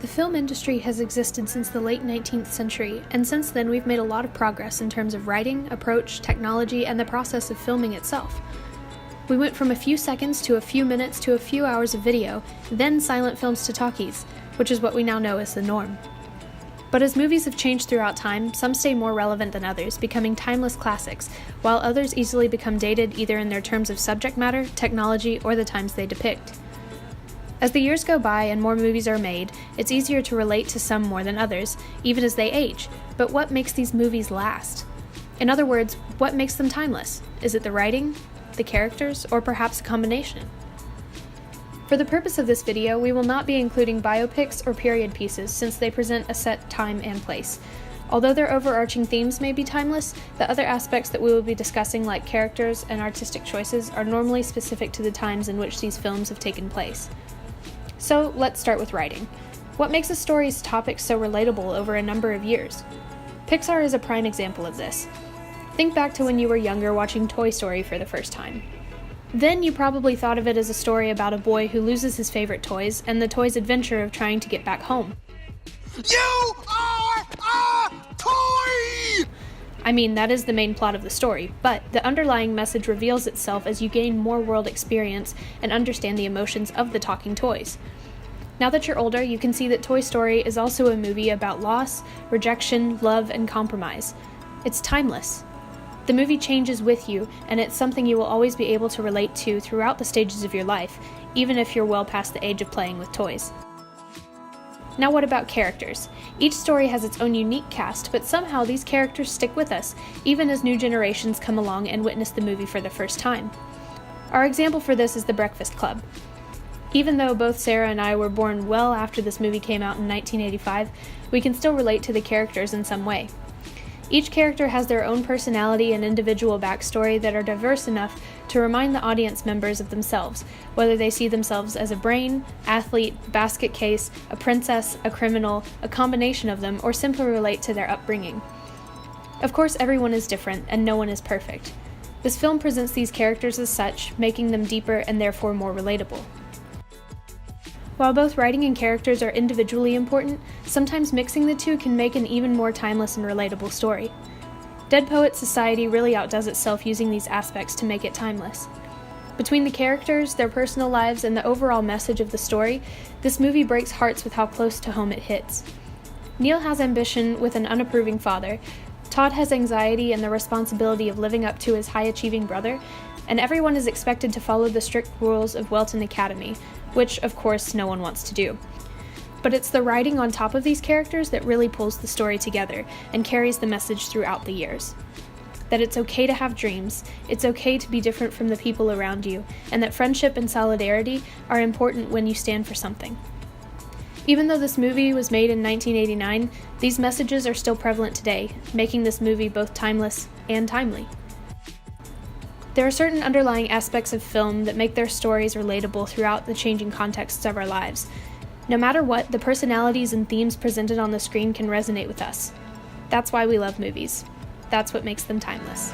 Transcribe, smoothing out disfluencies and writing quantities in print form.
The film industry has existed since the late 19th century, and since then we've made a lot of progress in terms of writing, approach, technology, and the process of filming itself. We went from a few seconds to a few minutes to a few hours of video, then silent films to talkies, which is what we now know as the norm. But as movies have changed throughout time, some stay more relevant than others, becoming timeless classics, while others easily become dated either in their terms of subject matter, technology, or the times they depict. As the years go by and more movies are made, it's easier to relate to some more than others, even as they age. But what makes these movies last? In other words, what makes them timeless? Is it the writing, the characters, or perhaps a combination? For the purpose of this video, we will not be including biopics or period pieces since they present a set time and place. Although their overarching themes may be timeless, the other aspects that we will be discussing, like characters and artistic choices, are normally specific to the times in which these films have taken place. So let's start with writing. What makes a story's topics so relatable over a number of years? Pixar is a prime example of this. Think back to when you were younger watching Toy Story for the first time. Then you probably thought of it as a story about a boy who loses his favorite toys and the toy's adventure of trying to get back home. You are a toy! I mean, that is the main plot of the story, but the underlying message reveals itself as you gain more world experience and understand the emotions of the talking toys. Now that you're older, you can see that Toy Story is also a movie about loss, rejection, love, and compromise. It's timeless. The movie changes with you, and it's something you will always be able to relate to throughout the stages of your life, even if you're well past the age of playing with toys. Now what about characters? Each story has its own unique cast, but somehow these characters stick with us, even as new generations come along and witness the movie for the first time. Our example for this is The Breakfast Club. Even though both Sarah and I were born well after this movie came out in 1985, we can still relate to the characters in some way. Each character has their own personality and individual backstory that are diverse enough to remind the audience members of themselves, whether they see themselves as a brain, athlete, basket case, a princess, a criminal, a combination of them, or simply relate to their upbringing. Of course, everyone is different, and no one is perfect. This film presents these characters as such, making them deeper and therefore more relatable. While both writing and characters are individually important, sometimes mixing the two can make an even more timeless and relatable story. Dead Poets Society really outdoes itself using these aspects to make it timeless. Between the characters, their personal lives, and the overall message of the story, this movie breaks hearts with how close to home it hits. Neil has ambition with an unapproving father, Todd has anxiety and the responsibility of living up to his high-achieving brother, and everyone is expected to follow the strict rules of Welton Academy, which, of course, no one wants to do. But it's the writing on top of these characters that really pulls the story together and carries the message throughout the years. That it's okay to have dreams, it's okay to be different from the people around you, and that friendship and solidarity are important when you stand for something. Even though this movie was made in 1989, these messages are still prevalent today, making this movie both timeless and timely. There are certain underlying aspects of film that make their stories relatable throughout the changing contexts of our lives. No matter what, the personalities and themes presented on the screen can resonate with us. That's why we love movies. That's what makes them timeless.